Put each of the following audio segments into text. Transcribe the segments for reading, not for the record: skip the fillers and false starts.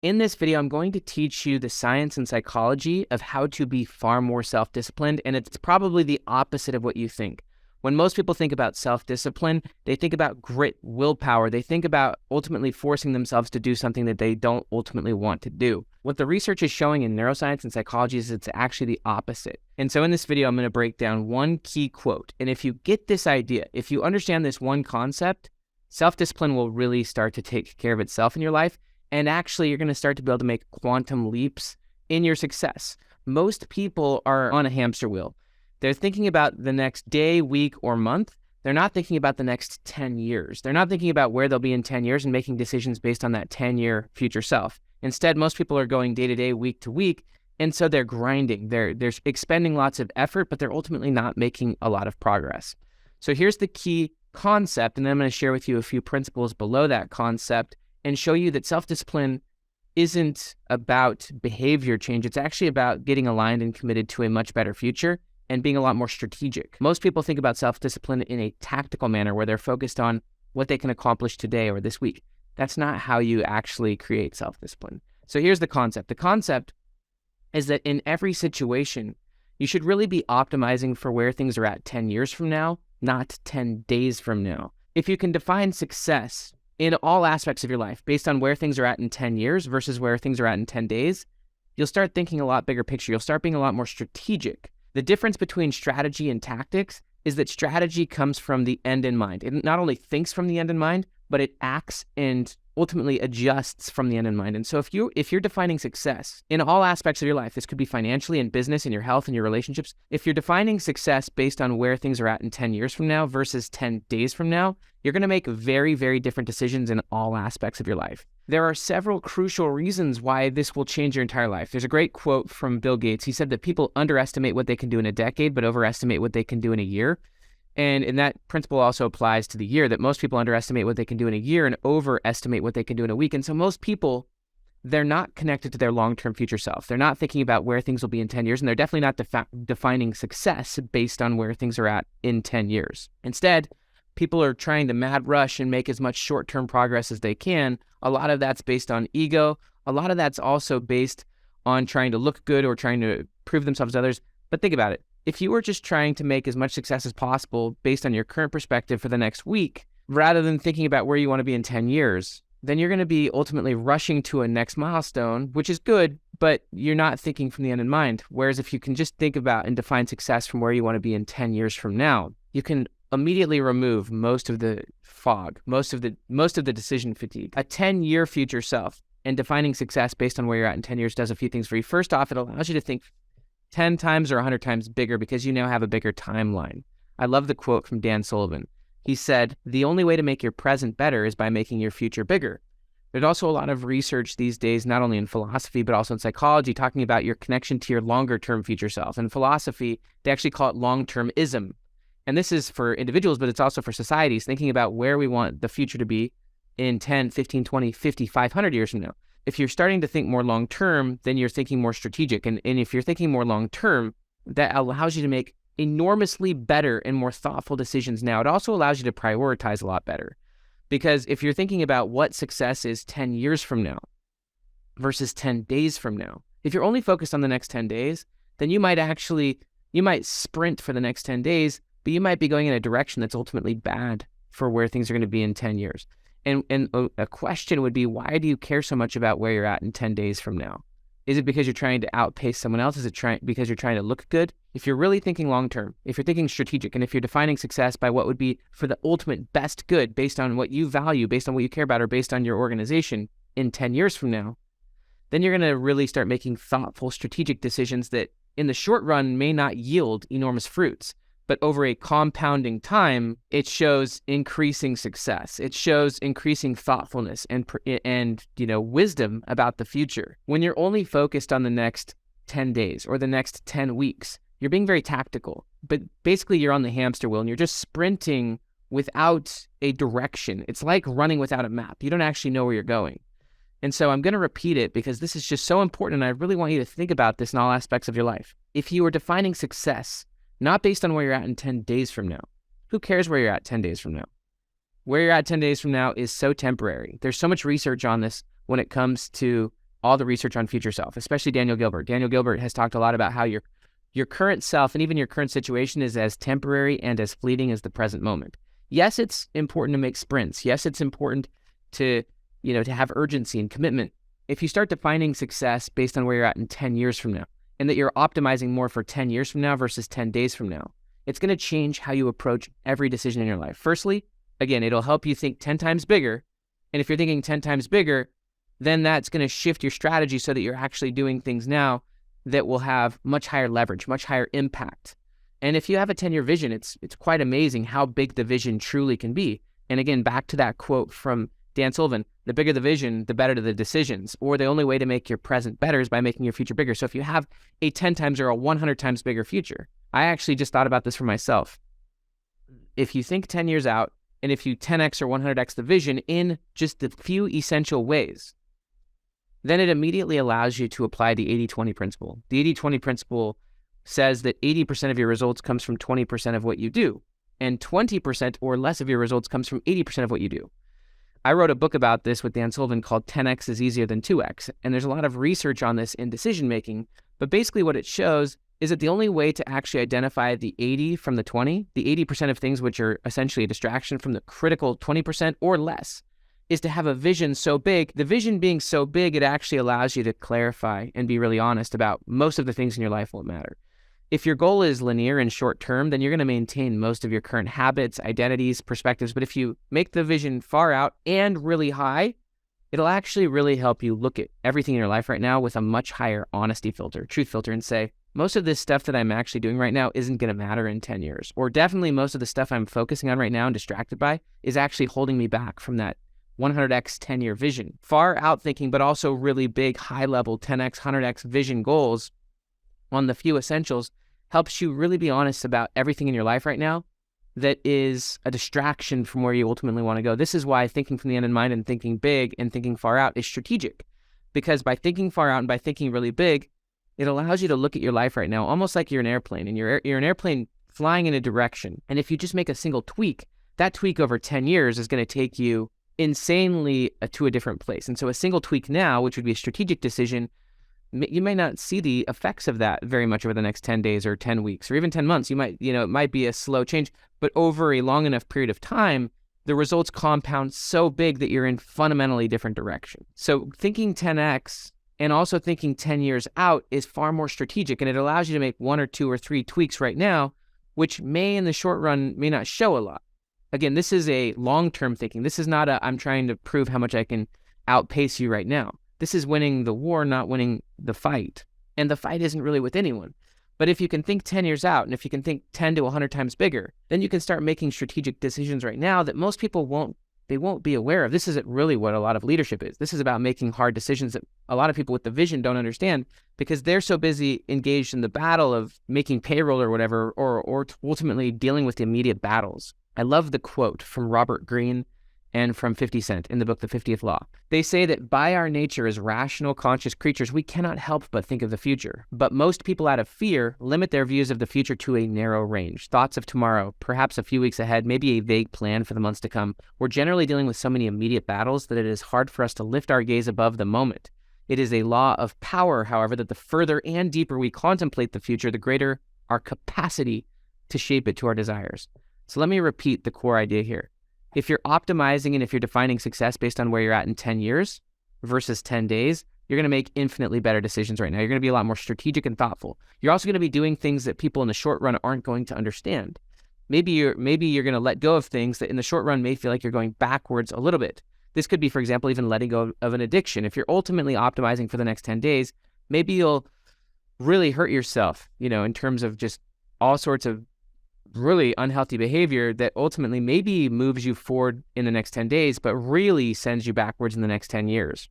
In this video, I'm going to teach you the science and psychology of how to be far more self-disciplined, and it's probably the opposite of what you think. When most people think about self-discipline, they think about grit, willpower. They think about ultimately forcing themselves to do something that they don't ultimately want to do. What the research is showing in neuroscience and psychology is it's actually the opposite. And so in this video, I'm going to break down one key quote. And if you get this idea, if you understand this one concept, self-discipline will really start to take care of itself in your life. And actually, you're going to start to be able to make quantum leaps in your success. Most people are on a hamster wheel. They're thinking about the next day, week, or month. They're not thinking about the next 10 years. They're not thinking about where they'll be in 10 years and making decisions based on that 10-year future self. Instead, most people are going day to day, week to week, and so they're grinding. They're expending lots of effort, but they're ultimately not making a lot of progress. So here's the key concept, and then I'm going to share with you a few principles below that concept and show you that self-discipline isn't about behavior change. It's actually about getting aligned and committed to a much better future and being a lot more strategic. Most people think about self-discipline in a tactical manner where they're focused on what they can accomplish today or this week. That's not how you actually create self-discipline. So here's the concept. The concept is that in every situation, you should really be optimizing for where things are at 10 years from now, not 10 days from now. If you can define success in all aspects of your life based on where things are at in 10 years versus where things are at in 10 days, you'll start thinking a lot bigger picture. You'll start being a lot more strategic. The difference between strategy and tactics is that strategy comes from the end in mind. It not only thinks from the end in mind, but it acts and ultimately adjusts from the end in mind. And so if you're defining success in all aspects of your life, this could be financially, in business, in your health, in your relationships. If you're defining success based on where things are at in 10 years from now versus 10 days from now, you're going to make very, very different decisions in all aspects of your life. There are several crucial reasons why this will change your entire life. There's a great quote from Bill Gates. He said that people underestimate what they can do in a decade, but overestimate what they can do in a year. And that principle also applies to the year, that most people underestimate what they can do in a year and overestimate what they can do in a week. And so most people, they're not connected to their long-term future self. They're not thinking about where things will be in 10 years, and they're definitely not defining success based on where things are at in 10 years. Instead, people are trying to mad rush and make as much short-term progress as they can. A lot of that's based on ego. A lot of that's also based on trying to look good or trying to prove themselves to others. But think about it. If you were just trying to make as much success as possible based on your current perspective for the next week, rather than thinking about where you want to be in 10 years, then you're going to be ultimately rushing to a next milestone, which is good, but you're not thinking from the end in mind. Whereas if you can just think about and define success from where you want to be in 10 years from now, you can immediately remove most of the fog, most of the decision fatigue. A 10-year future self and defining success based on where you're at in 10 years does a few things for you. First off, it allows you to think 10 times or 100 times bigger because you now have a bigger timeline. I love the quote from Dan Sullivan. He said, "The only way to make your present better is by making your future bigger." There's also a lot of research these days, not only in philosophy, but also in psychology, talking about your connection to your longer-term future self. In philosophy, they actually call it long-termism. And this is for individuals, but it's also for societies, thinking about where we want the future to be in 10, 15, 20, 50, 500 years from now. If you're starting to think more long-term, then you're thinking more strategic. And if you're thinking more long-term, that allows you to make enormously better and more thoughtful decisions now. It also allows you to prioritize a lot better. Because if you're thinking about what success is 10 years from now versus 10 days from now, if you're only focused on the next 10 days, then you might sprint for the next 10 days, but you might be going in a direction that's ultimately bad for where things are going to be in 10 years. And a question would be, why do you care so much about where you're at in 10 days from now? Is it because you're trying to outpace someone else? Is it because you're trying to look good? If you're really thinking long-term, if you're thinking strategic, and if you're defining success by what would be for the ultimate best good based on what you value, based on what you care about, or based on your organization in 10 years from now, then you're going to really start making thoughtful, strategic decisions that in the short run may not yield enormous fruits. But over a compounding time, it shows increasing success. It shows increasing thoughtfulness and wisdom about the future. When you're only focused on the next 10 days or the next 10 weeks, you're being very tactical. But basically, you're on the hamster wheel and you're just sprinting without a direction. It's like running without a map. You don't actually know where you're going. And so I'm going to repeat it because this is just so important, and I really want you to think about this in all aspects of your life. If you are defining success not based on where you're at in 10 days from now. Who cares where you're at 10 days from now? Where you're at 10 days from now is so temporary. There's so much research on this when it comes to all the research on future self, especially Daniel Gilbert. Daniel Gilbert has talked a lot about how your current self and even your current situation is as temporary and as fleeting as the present moment. Yes, it's important to make sprints. Yes, it's important to have urgency and commitment. If you start defining success based on where you're at in 10 years from now, and that you're optimizing more for 10 years from now versus 10 days from now, it's going to change how you approach every decision in your life. Firstly, again, it'll help you think 10 times bigger. And if you're thinking 10 times bigger, then that's going to shift your strategy so that you're actually doing things now that will have much higher leverage, much higher impact. And if you have a 10-year vision, it's quite amazing how big the vision truly can be. And again, back to that quote from Dan Sullivan, the bigger the vision, the better the decisions, or the only way to make your present better is by making your future bigger. So if you have a 10 times or a 100 times bigger future, I actually just thought about this for myself. If you think 10 years out, and if you 10x or 100x the vision in just the few essential ways, then it immediately allows you to apply the 80-20 principle. The 80-20 principle says that 80% of your results comes from 20% of what you do, and 20% or less of your results comes from 80% of what you do. I wrote a book about this with Dan Sullivan called 10x is easier than 2x, and there's a lot of research on this in decision making, but basically what it shows is that the only way to actually identify the 80 from the 20, the 80% of things which are essentially a distraction from the critical 20% or less, is to have a vision so big. The vision being so big, it actually allows you to clarify and be really honest about most of the things in your life won't matter. If your goal is linear and short term, then you're going to maintain most of your current habits, identities, perspectives. But if you make the vision far out and really high, it'll actually really help you look at everything in your life right now with a much higher honesty filter, truth filter, and say, most of this stuff that I'm actually doing right now isn't going to matter in 10 years. Or definitely most of the stuff I'm focusing on right now and distracted by is actually holding me back from that 100x 10-year vision. Far out thinking, but also really big, high-level 10x, 100x vision goals on the few essentials helps you really be honest about everything in your life right now that is a distraction from where you ultimately want to go. This is why thinking from the end in mind and thinking big and thinking far out is strategic. Because by thinking far out and by thinking really big, it allows you to look at your life right now almost like you're an airplane, and you're an airplane flying in a direction. And if you just make a single tweak, that tweak over 10 years is going to take you insanely to a different place. And so a single tweak now, which would be a strategic decision, you may not see the effects of that very much over the next 10 days or 10 weeks or even 10 months. You might, it might be a slow change, but over a long enough period of time, the results compound so big that you're in fundamentally different direction. So thinking 10x and also thinking 10 years out is far more strategic, and it allows you to make 1 or 2 or 3 tweaks right now, which may in the short run may not show a lot. Again, this is a long-term thinking. This is not I'm trying to prove how much I can outpace you right now. This is winning the war, not winning the fight. And the fight isn't really with anyone. But if you can think 10 years out, and if you can think 10 to 100 times bigger, then you can start making strategic decisions right now that most people won't be aware of. This isn't really what a lot of leadership is. This is about making hard decisions that a lot of people with the vision don't understand because they're so busy engaged in the battle of making payroll or whatever, or ultimately dealing with the immediate battles. I love the quote from Robert Greene and from 50 Cent in the book, The 50th Law. They say that by our nature as rational, conscious creatures, we cannot help but think of the future. But most people out of fear limit their views of the future to a narrow range. Thoughts of tomorrow, perhaps a few weeks ahead, maybe a vague plan for the months to come. We're generally dealing with so many immediate battles that it is hard for us to lift our gaze above the moment. It is a law of power, however, that the further and deeper we contemplate the future, the greater our capacity to shape it to our desires. So let me repeat the core idea here. If you're optimizing and if you're defining success based on where you're at in 10 years versus 10 days, you're going to make infinitely better decisions right now. You're going to be a lot more strategic and thoughtful. You're also going to be doing things that people in the short run aren't going to understand. Maybe you're going to let go of things that in the short run may feel like you're going backwards a little bit. This could be, for example, even letting go of an addiction. If you're ultimately optimizing for the next 10 days, maybe you'll really hurt yourself, in terms of just all sorts of really unhealthy behavior that ultimately maybe moves you forward in the next 10 days, but really sends you backwards in the next 10 years.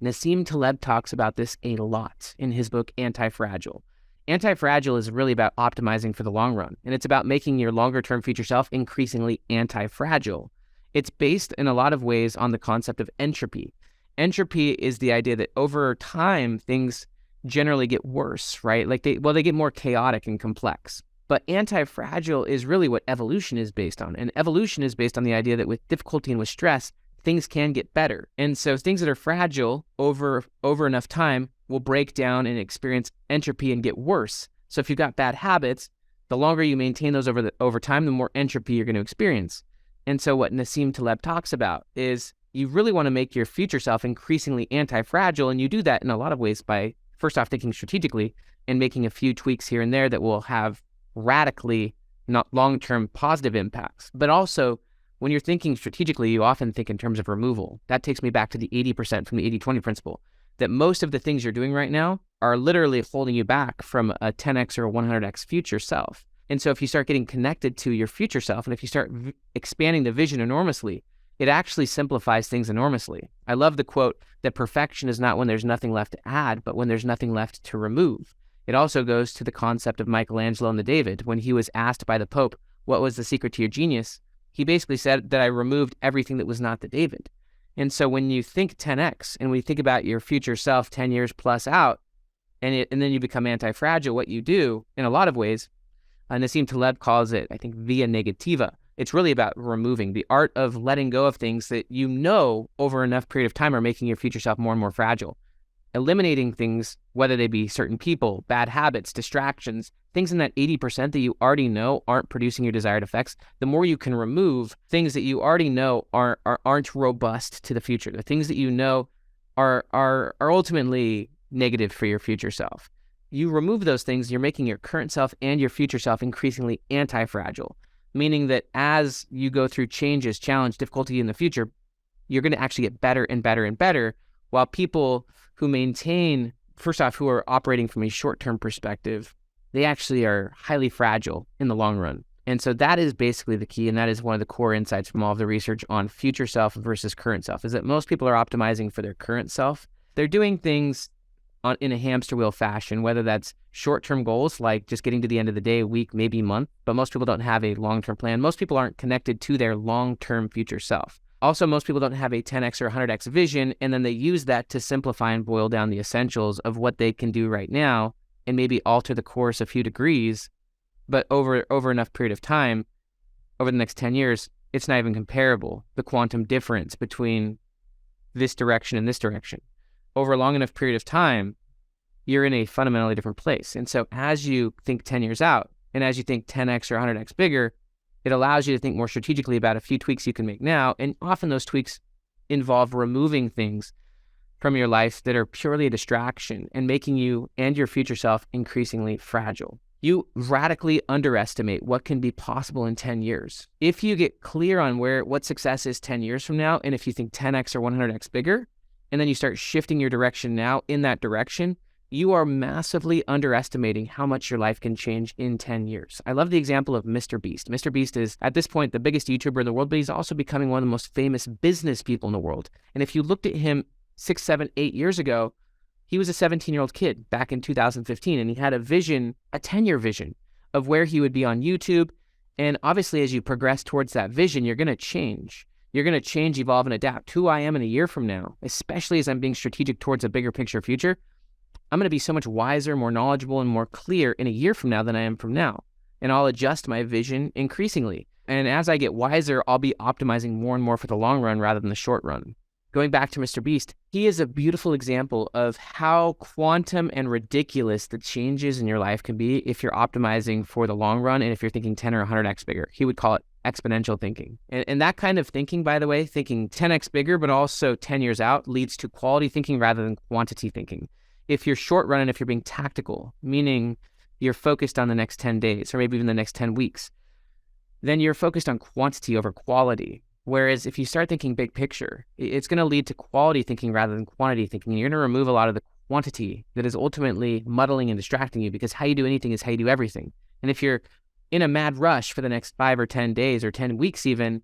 Nassim Taleb talks about this a lot in his book, Anti-Fragile. Anti-Fragile is really about optimizing for the long run, and it's about making your longer-term future self increasingly anti-fragile. It's based in a lot of ways on the concept of entropy. Entropy is the idea that over time, things generally get worse, right? They get more chaotic and complex. But anti-fragile is really what evolution is based on. And evolution is based on the idea that with difficulty and with stress, things can get better. And so things that are fragile over enough time will break down and experience entropy and get worse. So if you've got bad habits, the longer you maintain those over time, the more entropy you're going to experience. And so what Nassim Taleb talks about is you really want to make your future self increasingly anti-fragile. And you do that in a lot of ways by, first off, thinking strategically and making a few tweaks here and there that will have radically not long-term positive impacts. But also, when you're thinking strategically, you often think in terms of removal. That takes me back to the 80% from the 80-20 principle, that most of the things you're doing right now are literally holding you back from a 10x or a 100x future self. And so if you start getting connected to your future self, and if you start expanding the vision enormously, it actually simplifies things enormously. I love the quote that perfection is not when there's nothing left to add, but when there's nothing left to remove. It also goes to the concept of Michelangelo and the David. When he was asked by the Pope, what was the secret to your genius? He basically said that I removed everything that was not the David. And so when you think 10x and we think about your future self 10 years plus out, and then you become anti-fragile, what you do in a lot of ways, Nassim Taleb calls it, I think, via negativa. It's really about removing, the art of letting go of things that you know over enough period of time are making your future self more and more fragile. Eliminating things, whether they be certain people, bad habits, distractions, things in that 80% that you already know aren't producing your desired effects. The more you can remove things that you already know aren't robust to the future, the things that you know are ultimately negative for your future self. You remove those things, you're making your current self and your future self increasingly anti-fragile, meaning that as you go through changes, challenge, difficulty in the future, you're going to actually get better and better and better, while people who maintain, first off, who are operating from a short-term perspective, they actually are highly fragile in the long run. And so that is basically the key, and that is one of the core insights from all of the research on future self versus current self, is that most people are optimizing for their current self. They're doing things in a hamster wheel fashion, whether that's short-term goals, like just getting to the end of the day, week, maybe month, but most people don't have a long-term plan. Most people aren't connected to their long-term future self. Also, most people don't have a 10x or 100x vision, and then they use that to simplify and boil down the essentials of what they can do right now and maybe alter the course a few degrees, but over enough period of time, over the next 10 years, it's not even comparable, the quantum difference between this direction and this direction. Over a long enough period of time, you're in a fundamentally different place. And so as you think 10 years out, and as you think 10x or 100x bigger, it allows you to think more strategically about a few tweaks you can make now. And often those tweaks involve removing things from your life that are purely a distraction and making you and your future self increasingly fragile. You radically underestimate what can be possible in 10 years. If you get clear on what success is 10 years from now, and if you think 10x or 100x bigger, and then you start shifting your direction now in that direction, you are massively underestimating how much your life can change in 10 years. I love the example of Mr. Beast. Mr. Beast is, at this point, the biggest YouTuber in the world, but he's also becoming one of the most famous business people in the world. And if you looked at him 6, 7, 8 years ago, he was a 17-year-old kid back in 2015, and he had a vision, a 10-year vision of where he would be on YouTube. And obviously, as you progress towards that vision, you're going to change. You're going to change, evolve, and adapt. Who I am in a year from now, especially as I'm being strategic towards a bigger picture future, I'm going to be so much wiser, more knowledgeable, and more clear in a year from now than I am from now. And I'll adjust my vision increasingly. And as I get wiser, I'll be optimizing more and more for the long run rather than the short run. Going back to Mr. Beast, he is a beautiful example of how quantum and ridiculous the changes in your life can be if you're optimizing for the long run and if you're thinking 10 or 100x bigger. He would call it exponential thinking. And that kind of thinking, by the way, thinking 10x bigger, but also 10 years out, leads to quality thinking rather than quantity thinking. If you're short run and if you're being tactical, meaning you're focused on the next 10 days or maybe even the next 10 weeks, then you're focused on quantity over quality. Whereas if you start thinking big picture, it's going to lead to quality thinking rather than quantity thinking. And you're going to remove a lot of the quantity that is ultimately muddling and distracting you, because how you do anything is how you do everything. And if you're in a mad rush for the next 5 or 10 days or 10 weeks even,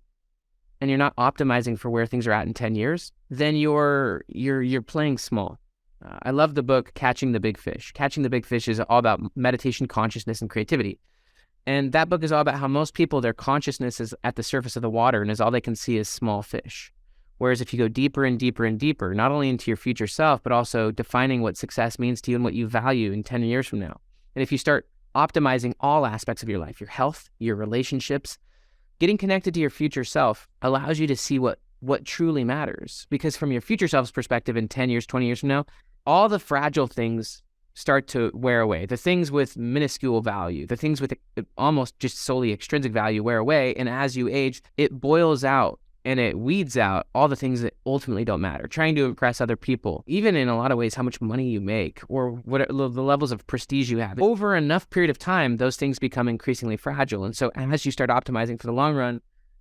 and you're not optimizing for where things are at in 10 years, then you're playing small. I love the book Catching the Big Fish. Catching the Big Fish is all about meditation, consciousness, and creativity. And that book is all about how most people, their consciousness is at the surface of the water, and all they can see is small fish. Whereas if you go deeper and deeper and deeper, not only into your future self, but also defining what success means to you and what you value in 10 years from now. And if you start optimizing all aspects of your life, your health, your relationships, getting connected to your future self allows you to see what what truly matters. Because from your future self's perspective in 10 years, 20 years from now, all the fragile things start to wear away. The things with minuscule value, the things with almost just solely extrinsic value wear away. And as you age, it boils out and it weeds out all the things that ultimately don't matter. Trying to impress other people, even in a lot of ways, how much money you make or what the levels of prestige you have. Over enough period of time, those things become increasingly fragile. And so as you start optimizing for the long run,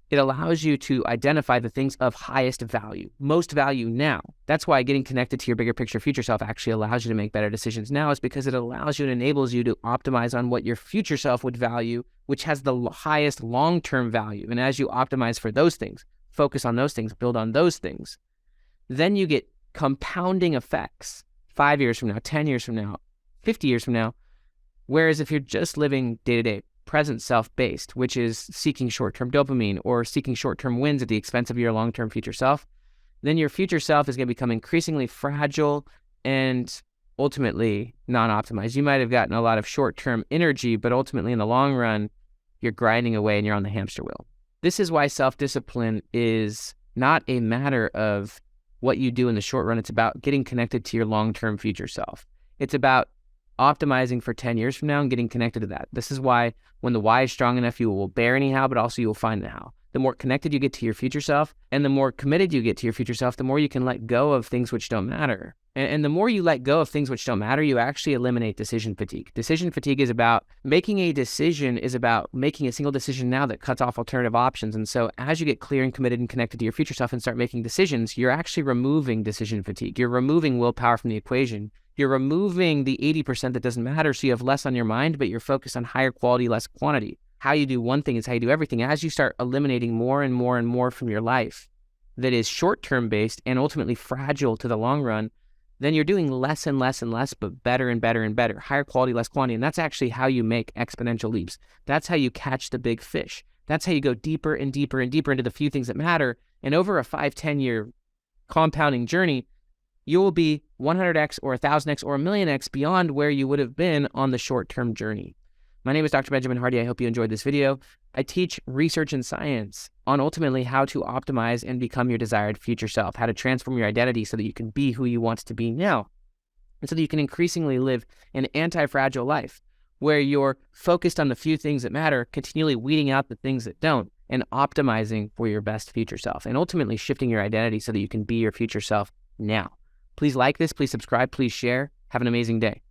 it allows you to identify the things of highest value, most value now. That's why getting connected to your bigger picture future self actually allows you to make better decisions now, is because it allows you and enables you to optimize on what your future self would value, which has the highest long-term value. And as you optimize for those things, focus on those things, build on those things, then you get compounding effects 5 years from now, 10 years from now, 50 years from now. Whereas if you're just living day-to-day, present self-based, which is seeking short-term dopamine or seeking short-term wins at the expense of your long-term future self, then your future self is going to become increasingly fragile and ultimately non-optimized. You might have gotten a lot of short-term energy, but ultimately in the long run, you're grinding away and you're on the hamster wheel. This is why self-discipline is not a matter of what you do in the short run. It's about getting connected to your long-term future self. It's about optimizing for 10 years from now and getting connected to that. This is why when the why is strong enough, you will bear any how, but also you will find the how. The more connected you get to your future self and the more committed you get to your future self, the more you can let go of things which don't matter. And the more you let go of things which don't matter, you actually eliminate decision fatigue. Decision fatigue is about making a decision, is about making a single decision now that cuts off alternative options. And so as you get clear and committed and connected to your future self and start making decisions, you're actually removing decision fatigue. You're removing willpower from the equation. You're removing the 80% that doesn't matter, so you have less on your mind, but you're focused on higher quality, less quantity. How you do one thing is how you do everything. As you start eliminating more and more and more from your life that is short-term based and ultimately fragile to the long run, then you're doing less and less and less, but better and better and better, higher quality, less quantity. And that's actually how you make exponential leaps. That's how you catch the big fish. That's how you go deeper and deeper and deeper into the few things that matter. And over a 5-10 year compounding journey, you will be 100x or 1,000x or 1,000,000x beyond where you would have been on the short-term journey. My name is Dr. Benjamin Hardy. I hope you enjoyed this video. I teach research and science on ultimately how to optimize and become your desired future self, how to transform your identity so that you can be who you want to be now, and so that you can increasingly live an anti-fragile life where you're focused on the few things that matter, continually weeding out the things that don't, and optimizing for your best future self, and ultimately shifting your identity so that you can be your future self now. Please like this, please subscribe, please share. Have an amazing day.